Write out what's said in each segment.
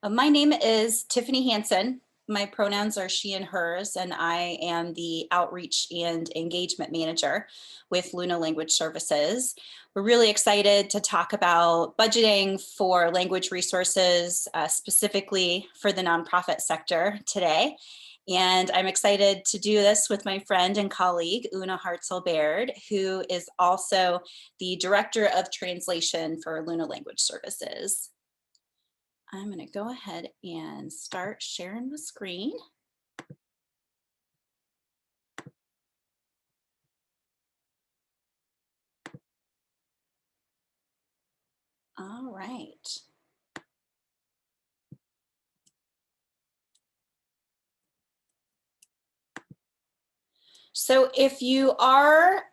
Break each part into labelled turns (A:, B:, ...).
A: My name is Tiffany Hansen. My pronouns are she and hers, and I am the outreach and engagement manager with Luna Language Services. We're really excited to talk about budgeting for language resources, specifically for the nonprofit sector today. And I'm excited to do this with my friend and colleague, Una Hartzell-Baird, who is also the Director of Translation for Luna Language Services. I'm going to go ahead and start sharing the screen. All right. So if you are,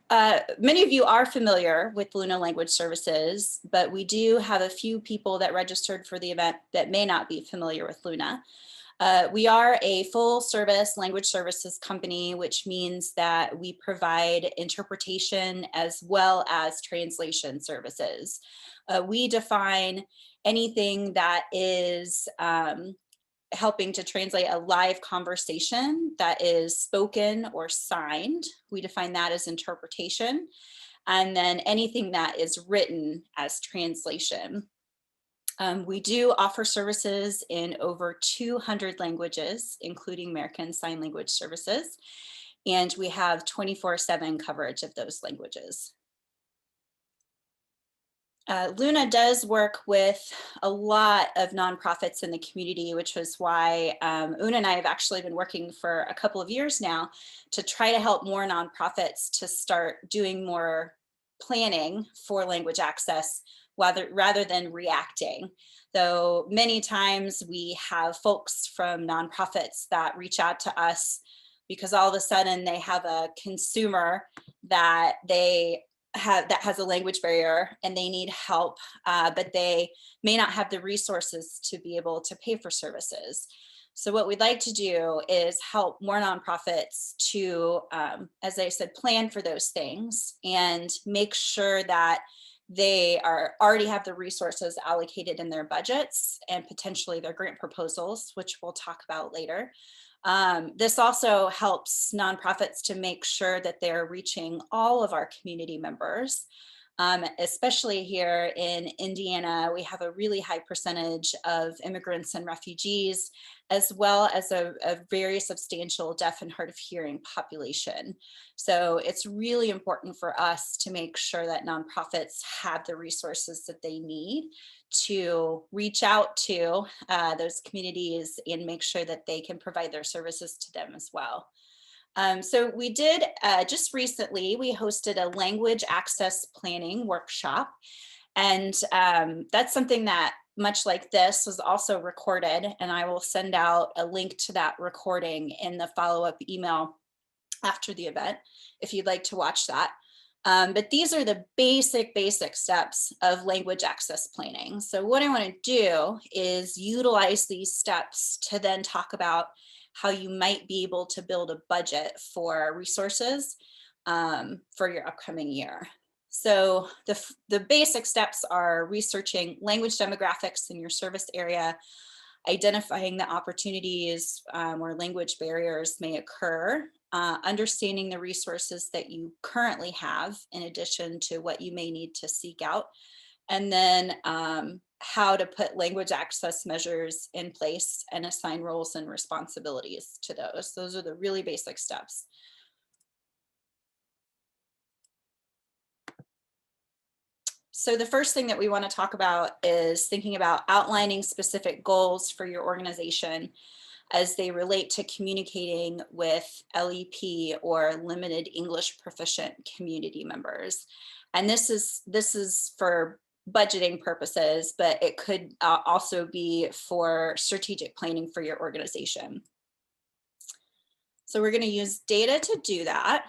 A: many of you are familiar with Luna Language Services, but we do have a few people that registered for the event that may not be familiar with Luna. We are a full service language services company, which means that we provide interpretation as well as translation services. We define anything that is helping to translate a live conversation that is spoken or signed. We define that as interpretation. And then anything that is written as translation. We do offer services in over 200 languages, including American Sign Language services, and we have 24/7 coverage of those languages. Luna does work with a lot of nonprofits in the community, which was why Una and I have actually been working for a couple of years now to try to help more nonprofits to start doing more planning for language access rather than reacting. Though many times we have folks from nonprofits that reach out to us because all of a sudden they have a consumer that has a language barrier and they need help, but they may not have the resources to be able to pay for services. So what we'd like to do is help more nonprofits to, as I said, plan for those things and make sure that they already have the resources allocated in their budgets and potentially their grant proposals, which we'll talk about later. This also helps nonprofits to make sure that they're reaching all of our community members. Especially here in Indiana, we have a really high percentage of immigrants and refugees, as well as a very substantial deaf and hard of hearing population. So it's really important for us to make sure that nonprofits have the resources that they need to reach out to those communities and make sure that they can provide their services to them as well. So we did just recently, we hosted a language access planning workshop. And that's something that, much like this, was also recorded. And I will send out a link to that recording in the follow-up email after the event, if you'd like to watch that. But these are the basic steps of language access planning. So what I want to do is utilize these steps to then talk about how you might be able to build a budget for resources for your upcoming year. So the basic steps are researching language demographics in your service area, identifying the opportunities where language barriers may occur, understanding the resources that you currently have in addition to what you may need to seek out, and then how to put language access measures in place and assign roles and responsibilities to those. Those are the really basic steps. So the first thing that we want to talk about is thinking about outlining specific goals for your organization as they relate to communicating with LEP or limited English proficient community members. And this is for budgeting purposes, but it could also be for strategic planning for your organization. So we're going to use data to do that.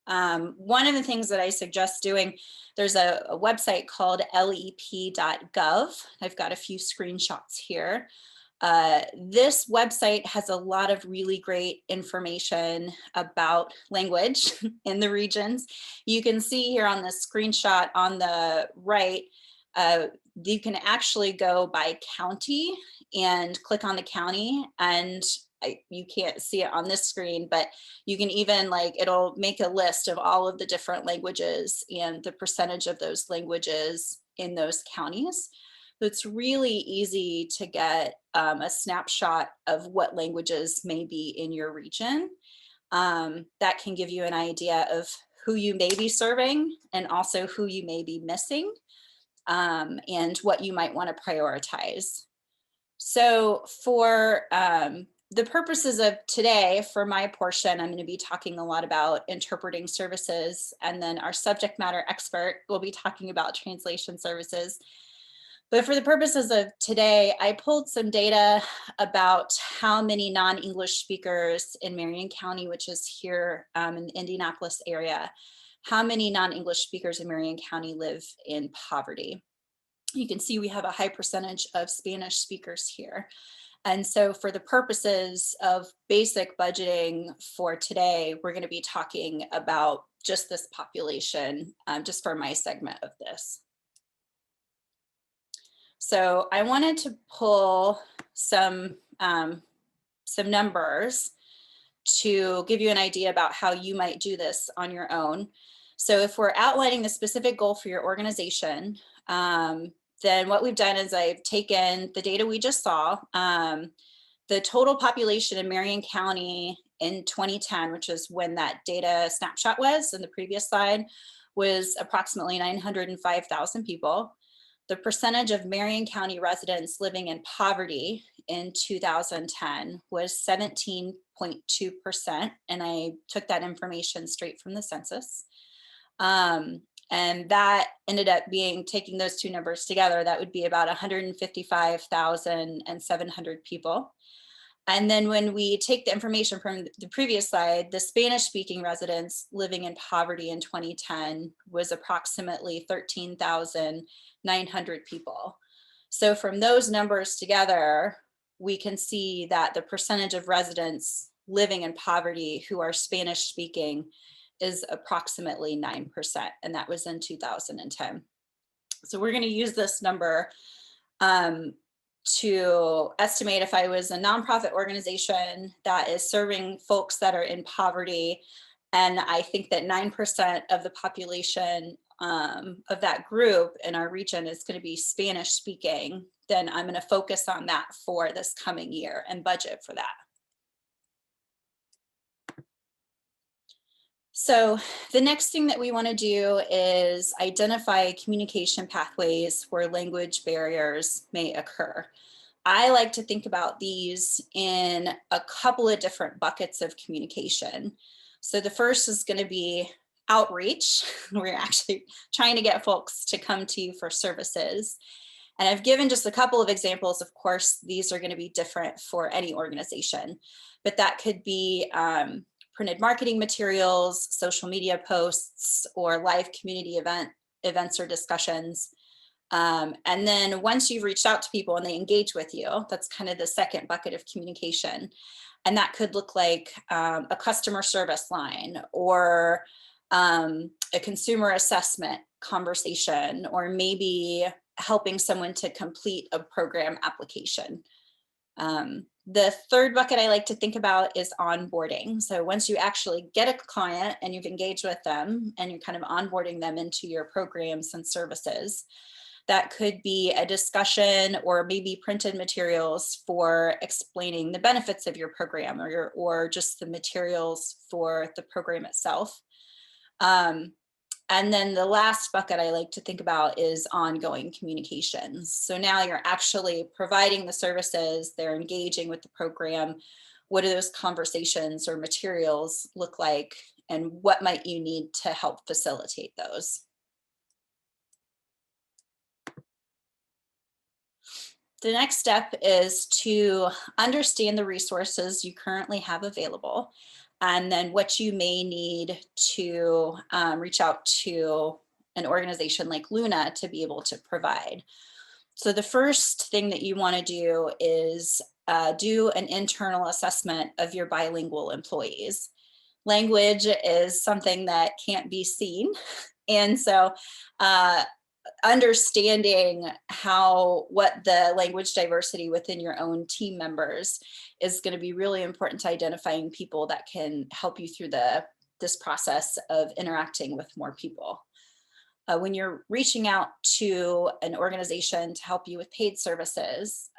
A: One of the things that I suggest doing, there's a website called lep.gov. I've got a few screenshots here. This website has a lot of really great information about language in the regions. You can see here on the screenshot on the right, You can actually go by county and click on the county, and you can't see it on this screen, but you can even it'll make a list of all of the different languages and the percentage of those languages in those counties. So it's really easy to get a snapshot of what languages may be in your region. That can give you an idea of who you may be serving and also who you may be missing, and what you might want to prioritize. So for the purposes of today, for my portion, I'm going to be talking a lot about interpreting services, and then our subject matter expert will be talking about translation services. But for the purposes of today, I pulled some data about how many non-English speakers in Marion County, which is here in the Indianapolis area, how many non-English speakers in Marion County live in poverty. You can see we have a high percentage of Spanish speakers here. And so for the purposes of basic budgeting for today, we're going to be talking about just this population, just for my segment of this. So I wanted to pull some numbers to give you an idea about how you might do this on your own. So if we're outlining the specific goal for your organization, then what we've done is I've taken the data we just saw, the total population in Marion County in 2010, which is when that data snapshot was in the previous slide, was approximately 905,000 people. The percentage of Marion County residents living in poverty in 2010 was 17.2%, and I took that information straight from the census. And that ended up being, taking those two numbers together, that would be about 155,700 people. And then when we take the information from the previous slide, the Spanish-speaking residents living in poverty in 2010 was approximately 13,900 people. So from those numbers together, we can see that the percentage of residents living in poverty who are Spanish-speaking is approximately 9%, and that was in 2010. So we're going to use this number to estimate if I was a nonprofit organization that is serving folks that are in poverty, and I think that 9% of the population of that group in our region is going to be Spanish speaking, then I'm going to focus on that for this coming year and budget for that. So the next thing that we want to do is identify communication pathways where language barriers may occur. I like to think about these in a couple of different buckets of communication. So the first is going to be outreach. We're actually trying to get folks to come to you for services. And I've given just a couple of examples. Of course, these are going to be different for any organization, but that could be printed marketing materials, social media posts, or live community events or discussions. And then once you've reached out to people and they engage with you, that's kind of the second bucket of communication. And that could look like a customer service line, or a consumer assessment conversation, or maybe helping someone to complete a program application. The third bucket I like to think about is onboarding. So once you actually get a client and you've engaged with them and you're kind of onboarding them into your programs and services, that could be a discussion or maybe printed materials for explaining the benefits of your program, or just the materials for the program itself. And then the last bucket I like to think about is ongoing communications. So now you're actually providing the services, they're engaging with the program. What do those conversations or materials look like, and what might you need to help facilitate those? The next step is to understand the resources you currently have available, and then what you may need to reach out to an organization like Luna to be able to provide. So the first thing that you want to do is do an internal assessment of your bilingual employees. Language is something that can't be seen. And so understanding what the language diversity within your own team members is going to be really important to identifying people that can help you through this process of interacting with more people. When you're reaching out to an organization to help you with paid services,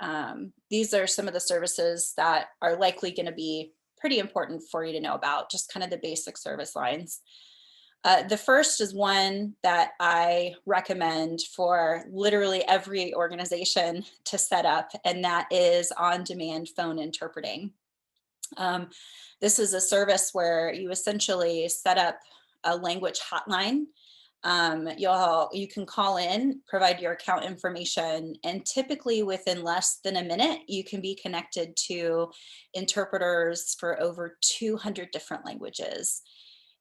A: these are some of the services that are likely going to be pretty important for you to know about, just kind of the basic service lines. The first is one that I recommend for literally every organization to set up, and that is on-demand phone interpreting. This is a service where you essentially set up a language hotline. You can call in, provide your account information, and typically within less than a minute, you can be connected to interpreters for over 200 different languages.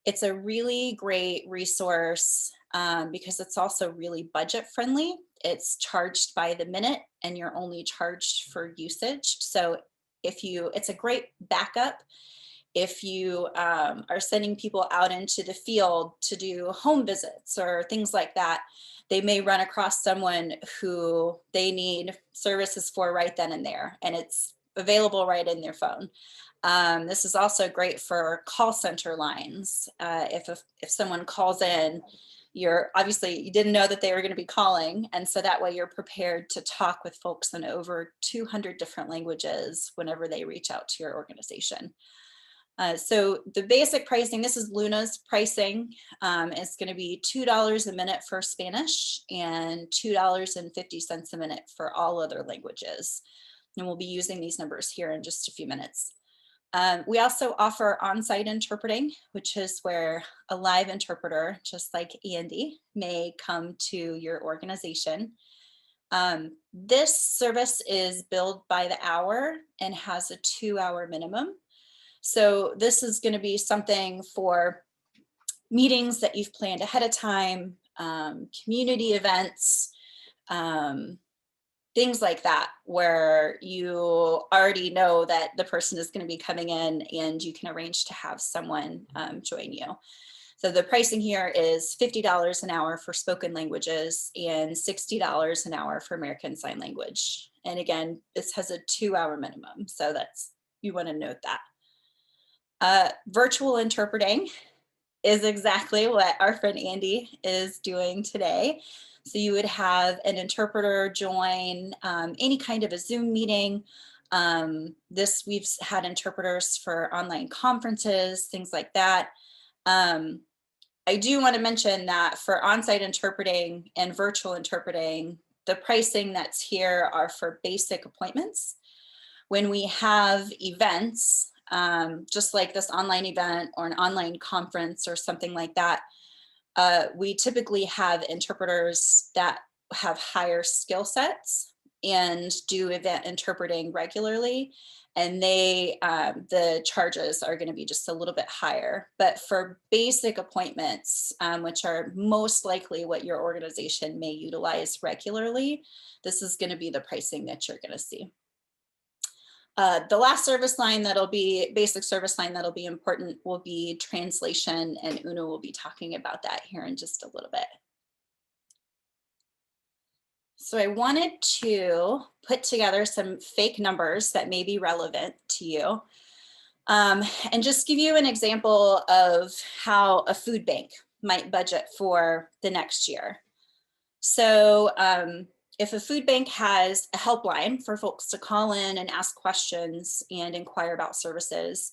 A: It's a really great resource because it's also really budget friendly. It's charged by the minute and you're only charged for usage. So it's a great backup if you are sending people out into the field to do home visits or things like that. They may run across someone who they need services for right then and there, and it's available right in their phone. This is also great for call center lines. If someone calls in, you didn't know that they were going to be calling, and so that way you're prepared to talk with folks in over 200 different languages whenever they reach out to your organization. So the basic pricing, this is Luna's pricing, is going to be $2 a minute for Spanish and $2.50 a minute for all other languages. And we'll be using these numbers here in just a few minutes. We also offer on-site interpreting, which is where a live interpreter, just like Andy, may come to your organization. This service is billed by the hour and has a 2-hour minimum. So this is going to be something for meetings that you've planned ahead of time, community events, things like that, where you already know that the person is going to be coming in and you can arrange to have someone join you. So the pricing here is $50 an hour for spoken languages and $60 an hour for American Sign Language. And again, this has a 2-hour minimum. So you want to note that. Virtual interpreting is exactly what our friend Andy is doing today. So you would have an interpreter join any kind of a Zoom meeting. We've had interpreters for online conferences, things like that. I do want to mention that for on-site interpreting and virtual interpreting, the pricing that's here are for basic appointments. When we have events, just like this online event or an online conference or something like that, we typically have interpreters that have higher skill sets and do event interpreting regularly, and the charges are going to be just a little bit higher. But for basic appointments, which are most likely what your organization may utilize regularly, this is going to be the pricing that you're going to see. The last basic service line that'll be important will be translation, and Una will be talking about that here in just a little bit. So I wanted to put together some fake numbers that may be relevant to you, and just give you an example of how a food bank might budget for the next year. So if a food bank has a helpline for folks to call in and ask questions and inquire about services,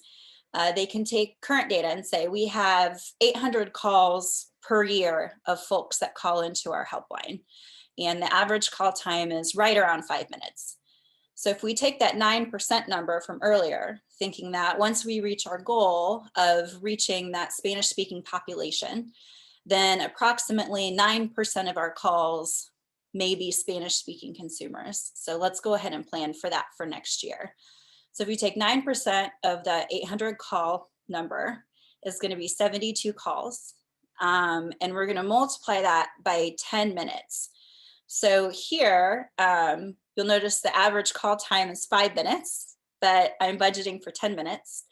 A: they can take current data and say, we have 800 calls per year of folks that call into our helpline, and the average call time is right around 5 minutes. So if we take that 9% number from earlier, thinking that once we reach our goal of reaching that Spanish-speaking population, then approximately 9% of our calls may be Spanish-speaking consumers. So let's go ahead and plan for that for next year. So if we take 9% of the 800 call number, is going to be 72 calls. And we're going to multiply that by 10 minutes. So here, you'll notice the average call time is 5 minutes, but I'm budgeting for 10 minutes.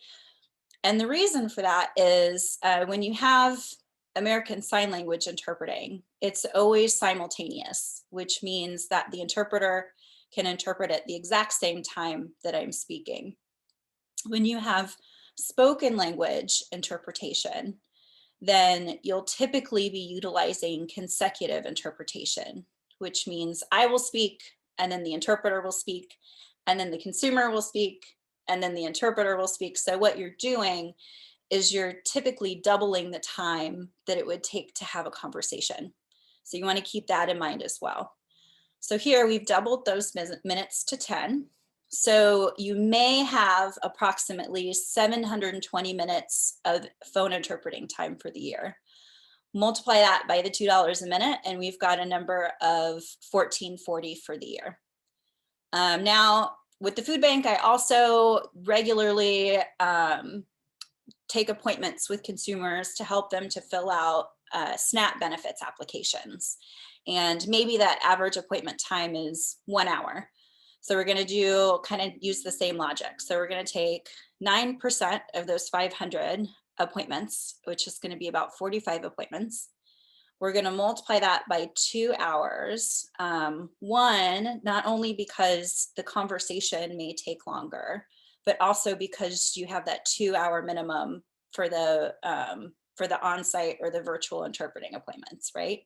A: And the reason for that is when you have American Sign Language interpreting, it's always simultaneous, which means that the interpreter can interpret at the exact same time that I'm speaking. When you have spoken language interpretation, then you'll typically be utilizing consecutive interpretation, which means I will speak, and then the interpreter will speak, and then the consumer will speak, and then the interpreter will speak. So what you're doing is you're typically doubling the time that it would take to have a conversation. So you want to keep that in mind as well. So here we've doubled those minutes to 10. So you may have approximately 720 minutes of phone interpreting time for the year. Multiply that by the $2 a minute, and we've got a number of $14.40 for the year. Now, with the food bank, I also regularly take appointments with consumers to help them to fill out SNAP benefits applications. And maybe that average appointment time is 1 hour. So we're going to kind of use the same logic. So we're going to take 9% of those 500 appointments, which is going to be about 45 appointments. We're going to multiply that by 2 hours. One, not only because the conversation may take longer, but also because you have that 2-hour minimum for the on-site or the virtual interpreting appointments, right?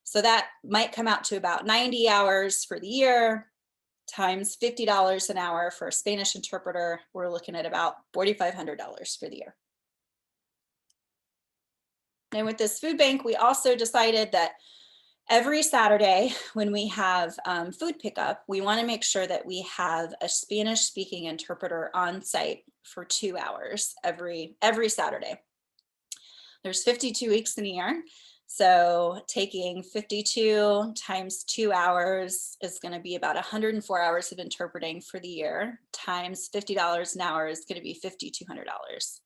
A: So that might come out to about 90 hours for the year, times $50 an hour for a Spanish interpreter. We're looking at about $4,500 for the year. And with this food bank, we also decided that every Saturday when we have food pickup, we want to make sure that we have a Spanish speaking interpreter on site for 2 hours every Saturday. There's 52 weeks in a year. So taking 52 times 2 hours is going to be about 104 hours of interpreting for the year, times $50 an hour is going to be $5,200.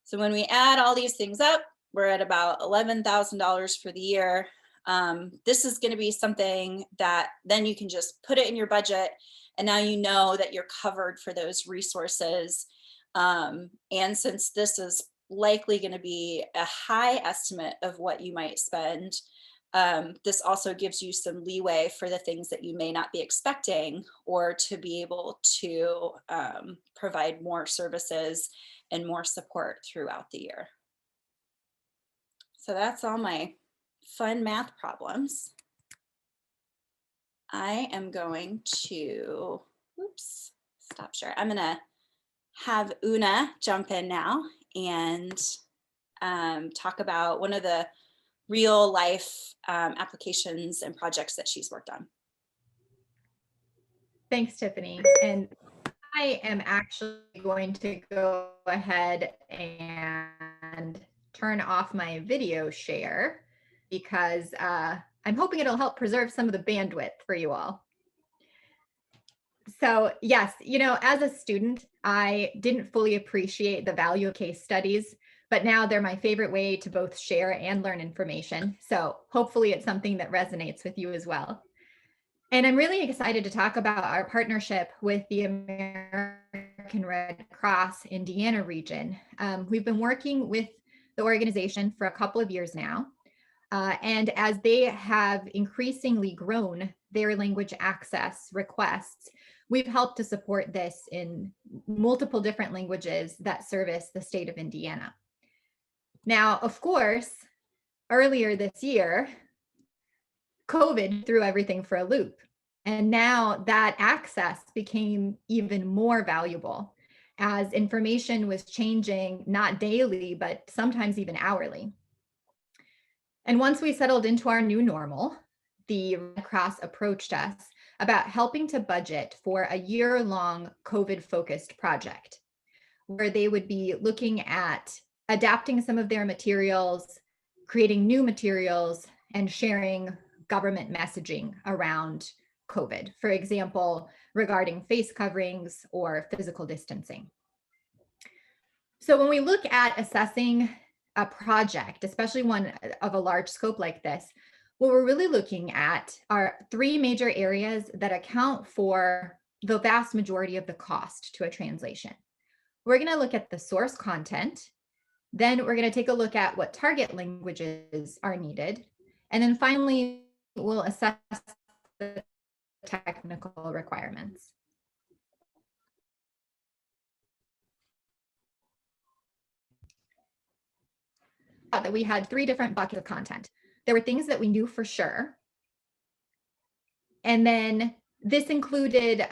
A: So when we add all these things up, we're at about $11,000 for the year. This is going to be something that then you can just put it in your budget, and now you know that you're covered for those resources. And since this is likely going to be a high estimate of what you might spend, this also gives you some leeway for the things that you may not be expecting, or to be able to provide more services and more support throughout the year. So that's all my fun math problems. I am going to, stop share. I'm going to have Una jump in now and talk about one of the real life applications and projects that she's worked on.
B: Thanks, Tiffany. And I am actually going to go ahead and turn off my video share because I'm hoping it'll help preserve some of the bandwidth for you all. So yes, as a student, I didn't fully appreciate the value of case studies, but now they're my favorite way to both share and learn information. So hopefully it's something that resonates with you as well. And I'm really excited to talk about our partnership with the American Red Cross Indiana region. We've been working with the organization for a couple of years now. And as they have increasingly grown their language access requests, we've helped to support this in multiple different languages that service the state of Indiana. Now, of course, earlier this year, COVID threw everything for a loop. And now that access became even more valuable as information was changing not daily, but sometimes even hourly. And once we settled into our new normal, the Red Cross approached us about helping to budget for a year-long COVID-focused project, where they would be looking at adapting some of their materials, creating new materials, and sharing government messaging around COVID, for example, regarding face coverings or physical distancing. So when we look at assessing a project, especially one of a large scope like this, what we're really looking at are 3 major areas that account for the vast majority of the cost to a translation. We're going to look at the source content, Then we're going to take a look at what target languages are needed. And then finally, we'll assess the technical requirements. That we had 3 different buckets of content. There were things that we knew for sure. And then this included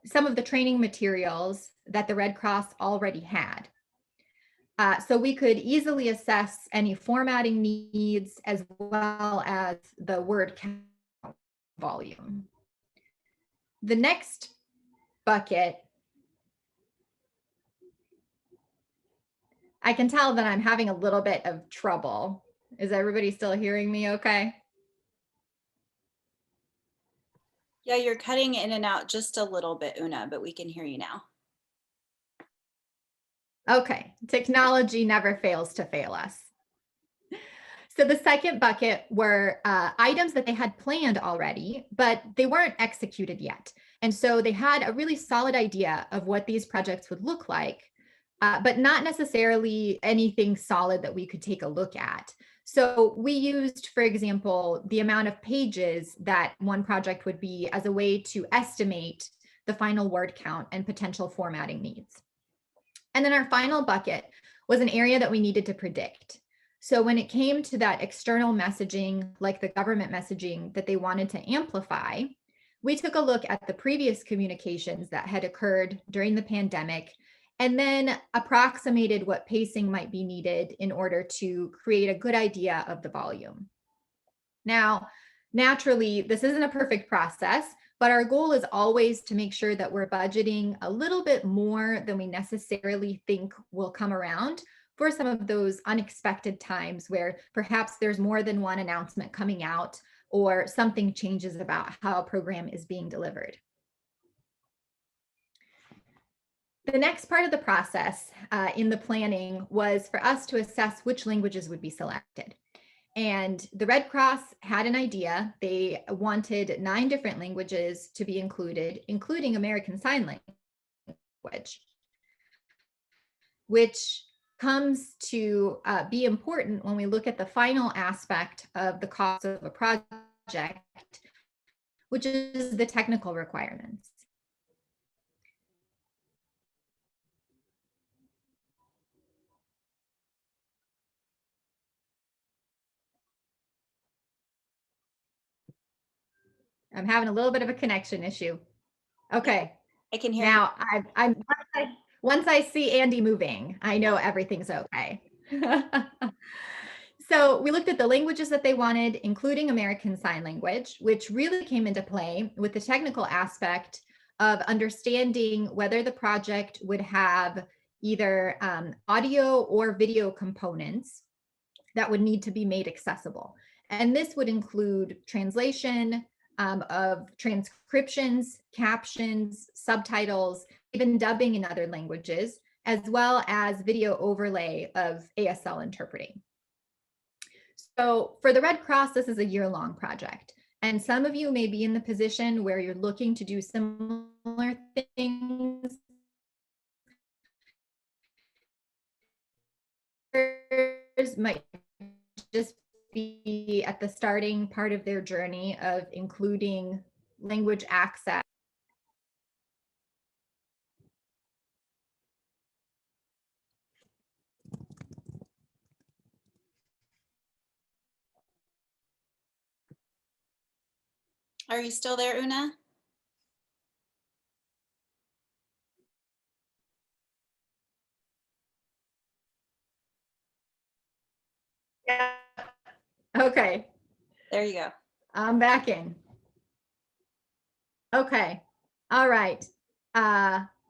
B: some of the training materials that the Red Cross already had. So we could easily assess any formatting needs as well as the word count volume. The next bucket, I can tell that I'm having a little bit of trouble. Is everybody still hearing me okay?
A: Yeah, you're cutting in and out just a little bit, Una, but we can hear you now.
B: Okay, technology never fails to fail us. So the second bucket were items that they had planned already, but they weren't executed yet. And so they had a really solid idea of what these projects would look like, but not necessarily anything solid that we could take a look at. So we used, for example, the amount of pages that one project would be as a way to estimate the final word count and potential formatting needs. And then our final bucket was an area that we needed to predict. So when it came to that external messaging, like the government messaging that they wanted to amplify, we took a look at the previous communications that had occurred during the pandemic and then approximated what pacing might be needed in order to create a good idea of the volume. Now, naturally, this isn't a perfect process, but our goal is always to make sure that we're budgeting a little bit more than we necessarily think will come around for some of those unexpected times where perhaps there's more than one announcement coming out or something changes about how a program is being delivered. The next part of the process in the planning was for us to assess which languages would be selected. And the Red Cross had an idea. They wanted 9 different languages to be included, including American Sign Language, which comes to be important when we look at the final aspect of the cost of a project, which is the technical requirements. I'm having a little bit of a connection issue. Okay.
A: I can hear
B: now once I see Andy moving, I know everything's okay. So we looked at the languages that they wanted, including American Sign Language, which really came into play with the technical aspect of understanding whether the project would have either audio or video components that would need to be made accessible. And this would include translation of transcriptions, captions, subtitles, even dubbing in other languages, as well as video overlay of ASL interpreting. So for the Red Cross, this is a year-long project. And some of you may be in the position where you're looking to do similar things. Others might just be at the starting part of their journey of including language access.
A: Are you still there, Una?
B: Yeah. Okay.
A: There you go.
B: I'm back in. Okay. All right.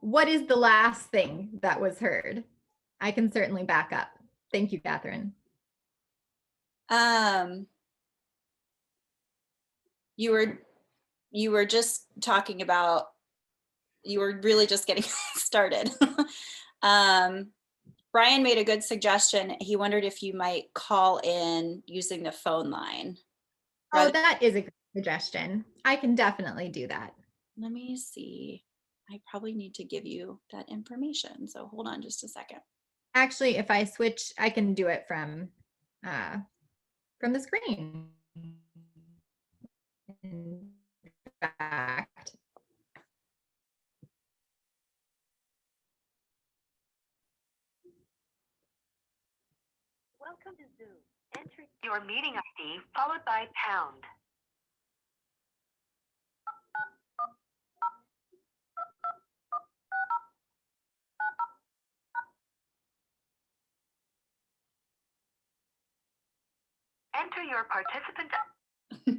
B: What is the last thing that was heard? I can certainly back up. Thank you, Catherine.
A: You were just talking about, you were really just getting started. Brian made a good suggestion. He wondered if you might call in using the phone line.
B: Oh, that is a good suggestion. I can definitely do that.
A: Let me see. I probably need to give you that information. So hold on just a second.
B: Actually, if I switch, I can do it from the screen. In fact,
C: welcome to Zoom. Enter your meeting ID followed by pound. Enter your participant. You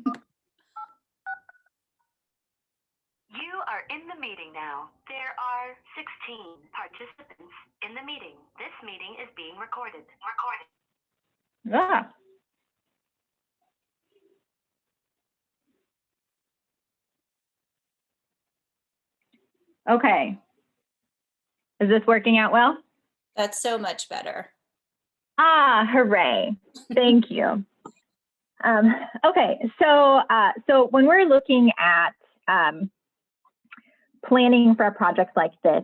C: are in the meeting now. There are 16 participants in the meeting. This meeting is being recorded.
D: Ah. Okay. Is this working out well?
A: That's so much better.
D: Ah, hooray. Thank you. Okay, so when we're looking at planning for a project like this,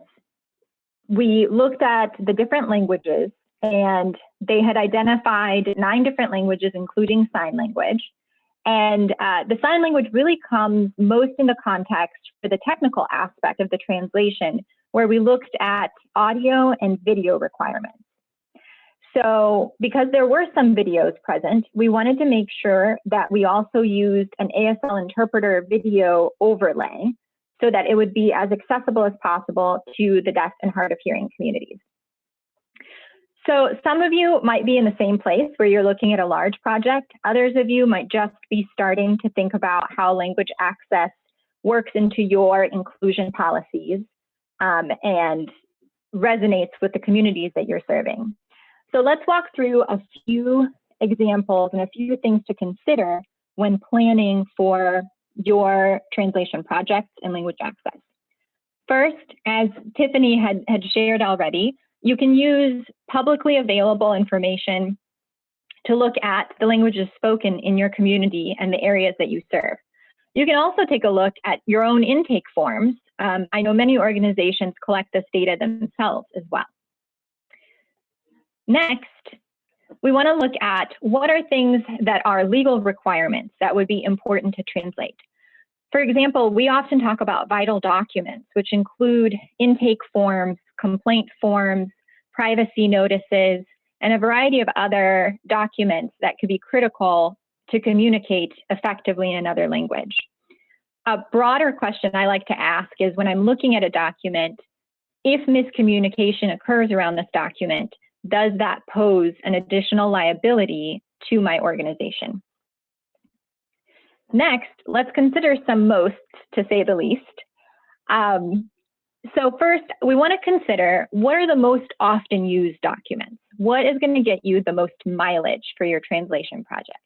D: we looked at the different languages, and they had identified 9 different languages, including sign language. And the sign language really comes most into context for the technical aspect of the translation, where we looked at audio and video requirements. So because there were some videos present, we wanted to make sure that we also used an ASL interpreter video overlay so that it would be as accessible as possible to the deaf and hard of hearing communities. So some of you might be in the same place where you're looking at a large project. Others of you might just be starting to think about how language access works into your inclusion policies and resonates with the communities that you're serving. So let's walk through a few examples and a few things to consider when planning for your translation projects and language access. First, as Tiffany had shared already, you can use publicly available information to look at the languages spoken in your community and the areas that you serve. You can also take a look at your own intake forms. I know many organizations collect this data themselves as well. Next, we want to look at what are things that are legal requirements that would be important to translate. For example, we often talk about vital documents, which include intake forms, complaint forms, privacy notices, and a variety of other documents that could be critical to communicate effectively in another language. A broader question I like to ask is, when I'm looking at a document, if miscommunication occurs around this document, does that pose an additional liability to my organization? Next, let's consider some mosts, to say the least. So first, we want to consider, what are the most often used documents? What is going to get you the most mileage for your translation project?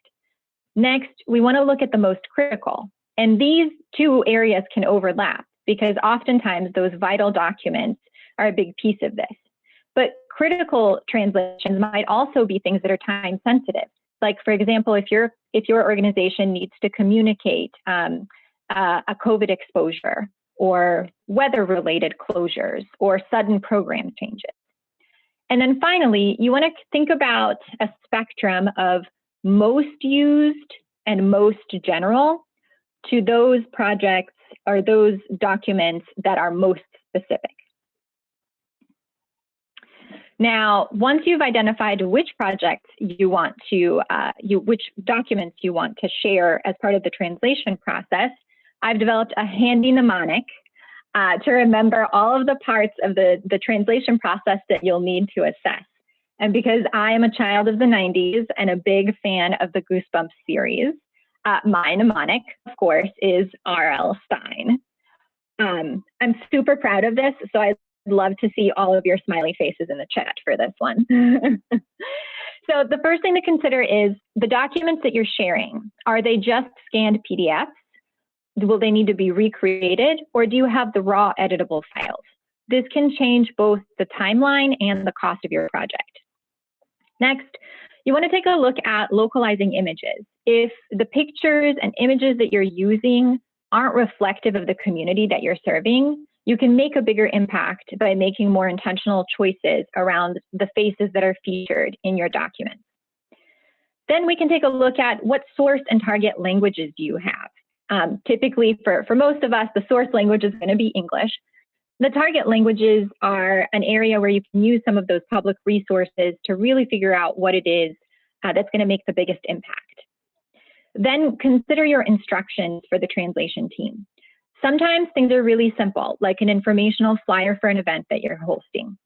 D: Next, we want to look at the most critical. And these two areas can overlap, because oftentimes those vital documents are a big piece of this. But critical translations might also be things that are time sensitive. Like, for example, if your organization needs to communicate a COVID exposure or weather-related closures or sudden program changes. And then finally, you want to think about a spectrum of most used and most general to those projects or those documents that are most specific. Now, once you've identified which projects you want to, which documents you want to share as part of the translation process, I've developed a handy mnemonic to remember all of the parts of the translation process that you'll need to assess. And because I am a child of the 90s and a big fan of the Goosebumps series, my mnemonic, of course, is R.L. Stein. I'm super proud of this, so I'd love to see all of your smiley faces in the chat for this one. So the first thing to consider is the documents that you're sharing. Are they just scanned PDFs? Will they need to be recreated, or do you have the raw editable files? This can change both the timeline and the cost of your project. Next, you want to take a look at localizing images. If the pictures and images that you're using aren't reflective of the community that you're serving, you can make a bigger impact by making more intentional choices around the faces that are featured in your documents. Then we can take a look at what source and target languages do you have. Typically, for most of us, the source language is going to be English. The target languages are an area where you can use some of those public resources to really figure out what it is that's going to make the biggest impact. Then consider your instructions for the translation team. Sometimes things are really simple, like an informational flyer for an event that you're hosting.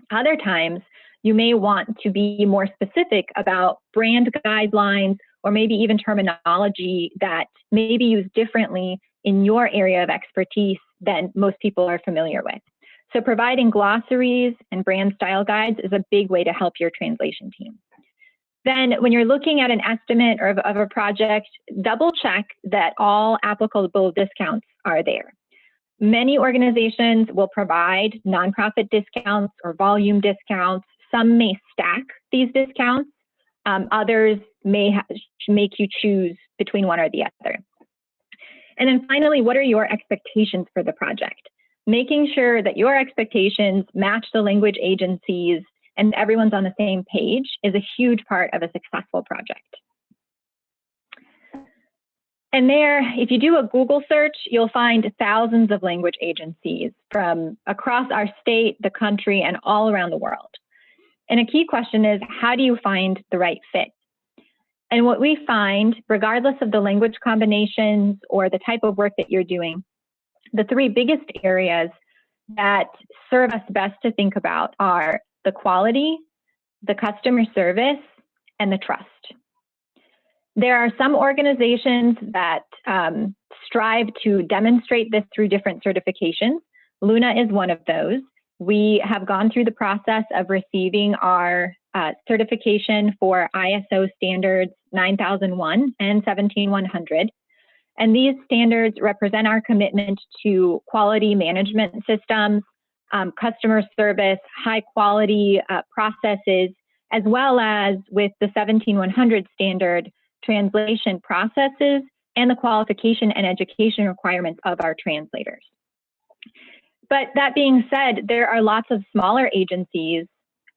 D: Other times, you may want to be more specific about brand guidelines or maybe even terminology that may be used differently in your area of expertise than most people are familiar with. So providing glossaries and brand style guides is a big way to help your translation team. Then when you're looking at an estimate or of a project, double check that all applicable discounts are there. Many organizations will provide nonprofit discounts or volume discounts. Some may stack these discounts. Others may make you choose between one or the other. And then finally, what are your expectations for the project? Making sure that your expectations match the language agencies and everyone's on the same page is a huge part of a successful project. And there, if you do a Google search, you'll find thousands of language agencies from across our state, the country, and all around the world. And a key question is, how do you find the right fit? And what we find, regardless of the language combinations or the type of work that you're doing, the three biggest areas that serve us best to think about are the quality, the customer service, and the trust. There are some organizations that strive to demonstrate this through different certifications. Luna is one of those. We have gone through the process of receiving our certification for ISO standards 9001 and 17100. And these standards represent our commitment to quality management systems, customer service, high quality processes, as well as with the 17100 standard, translation processes, and the qualification and education requirements of our translators. But that being said, there are lots of smaller agencies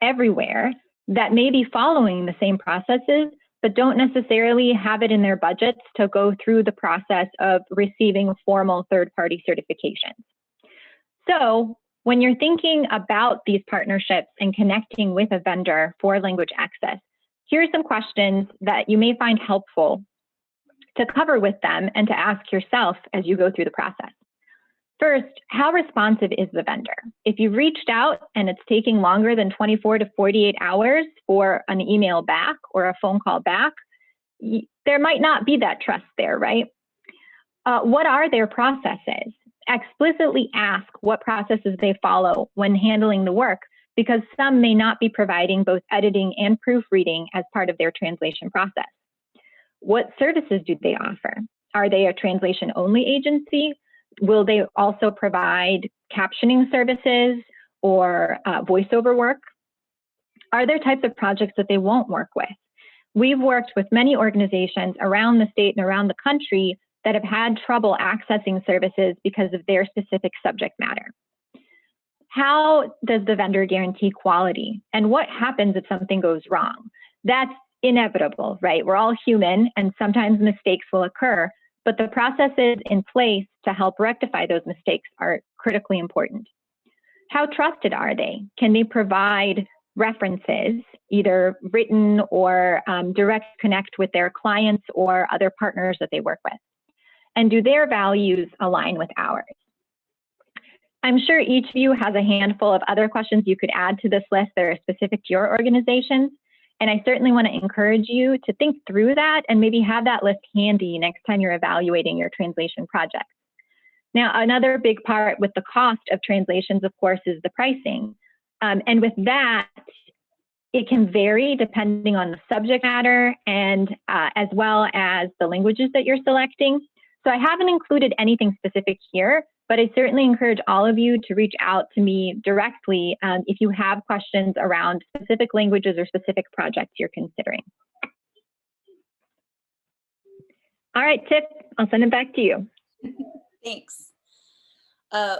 D: everywhere that may be following the same processes, but don't necessarily have it in their budgets to go through the process of receiving formal third-party certifications. So when you're thinking about these partnerships and connecting with a vendor for language access, here are some questions that you may find helpful to cover with them and to ask yourself as you go through the process. First, how responsive is the vendor? If you've reached out and it's taking longer than 24 to 48 hours for an email back or a phone call back, there might not be that trust there, right? What are their processes? Explicitly ask what processes they follow when handling the work, because some may not be providing both editing and proofreading as part of their translation process. What services do they offer? Are they a translation-only agency? Will they also provide captioning services or voiceover work? Are there types of projects that they won't work with? We've worked with many organizations around the state and around the country that have had trouble accessing services because of their specific subject matter. How does the vendor guarantee quality? And what happens if something goes wrong? That's inevitable, right? We're all human and sometimes mistakes will occur, but the processes in place to help rectify those mistakes are critically important. How trusted are they? Can they provide references, either written or direct connect with their clients or other partners that they work with? And do their values align with ours? I'm sure each of you has a handful of other questions you could add to this list that are specific to your organizations. And I certainly want to encourage you to think through that and maybe have that list handy next time you're evaluating your translation projects. Now, another big part with the cost of translations, of course, is the pricing. And with that, it can vary depending on the subject matter and as well as the languages that you're selecting. So I haven't included anything specific here, but I certainly encourage all of you to reach out to me directly if you have questions around specific languages or specific projects you're considering. All right, Tip, I'll send it back to you.
A: Thanks.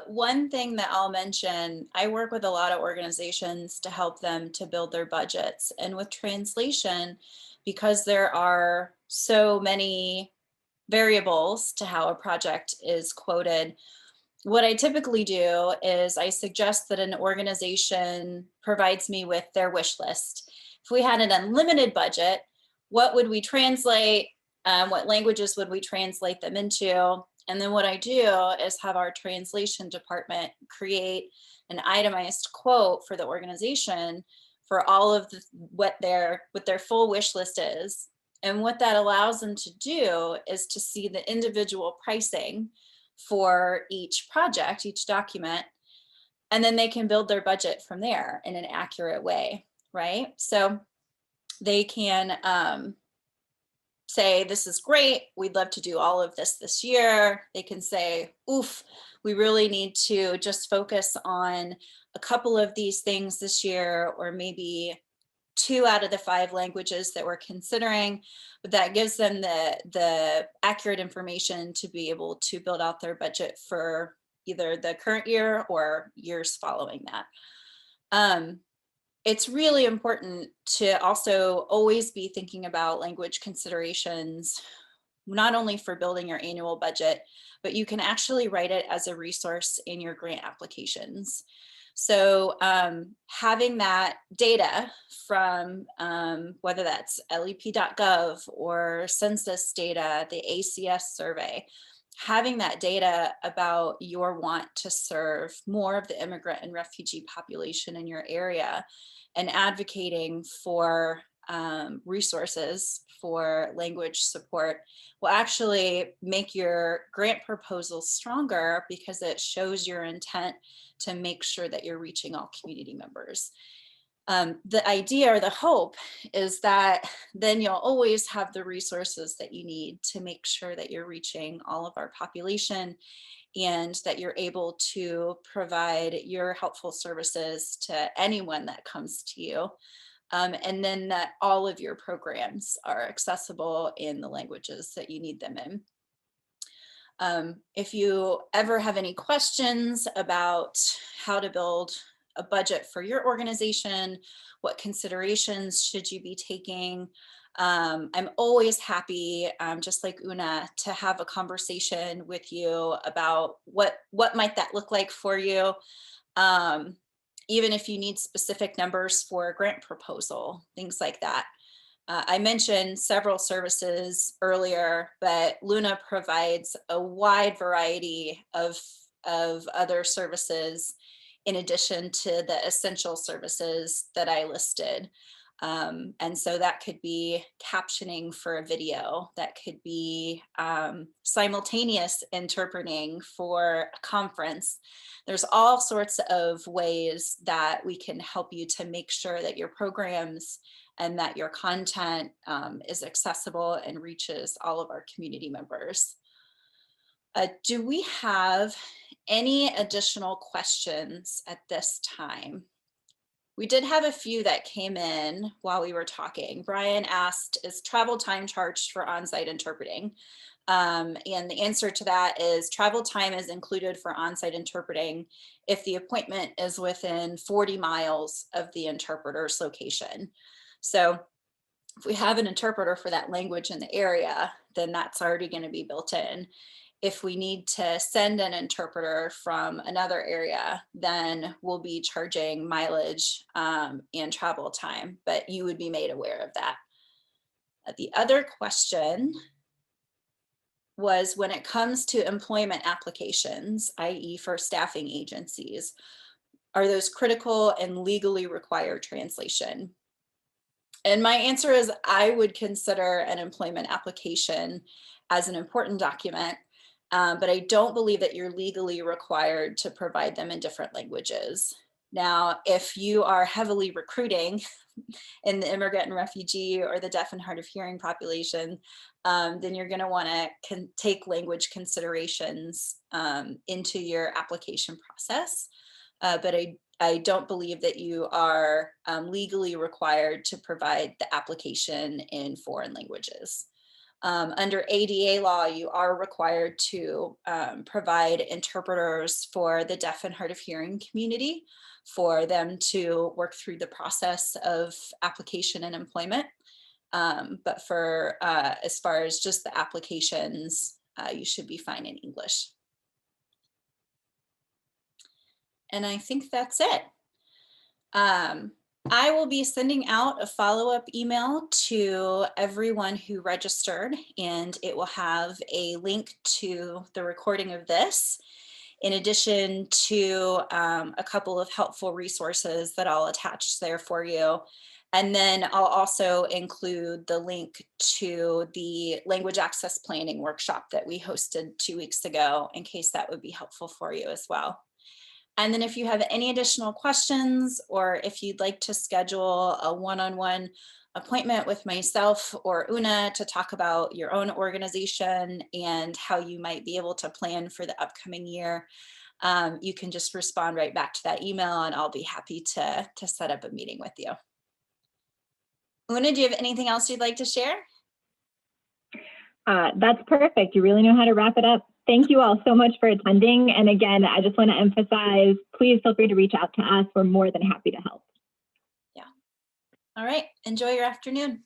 A: One thing that I'll mention, I work with a lot of organizations to help them to build their budgets. And with translation, because there are so many variables to how a project is quoted, what I typically do is I suggest that an organization provides me with their wish list. If we had an unlimited budget, what would we translate? What languages would we translate them into? And then what I do is have our translation department create an itemized quote for the organization for all of what their full wish list is. And what that allows them to do is to see the individual pricing for each project, each document, and then they can build their budget from there in an accurate way, right? So they can say, this is great, we'd love to do all of this year. They can say, oof, we really need to just focus on a couple of these things this year, or maybe 2 out of the 5 languages that we're considering. But that gives them the accurate information to be able to build out their budget for either the current year or years following that. It's really important to also always be thinking about language considerations, not only for building your annual budget, but you can actually write it as a resource in your grant applications. So having that data from whether that's lep.gov or census data, the ACS survey, having that data about your want to serve more of the immigrant and refugee population in your area, and advocating for resources for language support will actually make your grant proposal stronger, because it shows your intent to make sure that you're reaching all community members. The idea or the hope is that then you'll always have the resources that you need to make sure that you're reaching all of our population, and that you're able to provide your helpful services to anyone that comes to you. And then that all of your programs are accessible in the languages that you need them in. If you ever have any questions about how to build a budget for your organization, what considerations should you be taking, I'm always happy, just like Una, to have a conversation with you about what might that look like for you. Even if you need specific numbers for a grant proposal, things like that. I mentioned several services earlier, but Luna provides a wide variety of other services in addition to the essential services that I listed. And so that could be captioning for a video, that could be simultaneous interpreting for a conference. There's all sorts of ways that we can help you to make sure that your programs and that your content is accessible and reaches all of our community members. Do we have any additional questions at this time? We did have a few that came in while we were talking. Brian asked, is travel time charged for on-site interpreting? And the answer to that is travel time is included for on-site interpreting if the appointment is within 40 miles of the interpreter's location. So if we have an interpreter for that language in the area, then that's already going to be built in. If we need to send an interpreter from another area, then we'll be charging mileage and travel time, but you would be made aware of that. The other question was, when it comes to employment applications, i.e. for staffing agencies, are those critical and legally required translation? And my answer is, I would consider an employment application as an important document. But I don't believe that you're legally required to provide them in different languages. Now, if you are heavily recruiting in the immigrant and refugee or the deaf and hard of hearing population, then you're going to want to take language considerations into your application process. But I don't believe that you are legally required to provide the application in foreign languages. Under ADA law, you are required to provide interpreters for the deaf and hard of hearing community for them to work through the process of application and employment. But for as far as just the applications, you should be fine in English. And I think that's it. I will be sending out a follow-up email to everyone who registered, and it will have a link to the recording of this, in addition to a couple of helpful resources that I'll attach there for you. And then I'll also include the link to the language access planning workshop that we hosted 2 weeks ago, in case that would be helpful for you as well. And then if you have any additional questions, or if you'd like to schedule a one-on-one appointment with myself or Una to talk about your own organization and how you might be able to plan for the upcoming year, you can just respond right back to that email, and I'll be happy to set up a meeting with you. Una, do you have anything else you'd like to share?
D: That's perfect. You really know how to wrap it up. Thank you all so much for attending. And again, I just want to emphasize, please feel free to reach out to us. We're more than happy to help.
A: Yeah. All right. Enjoy your afternoon.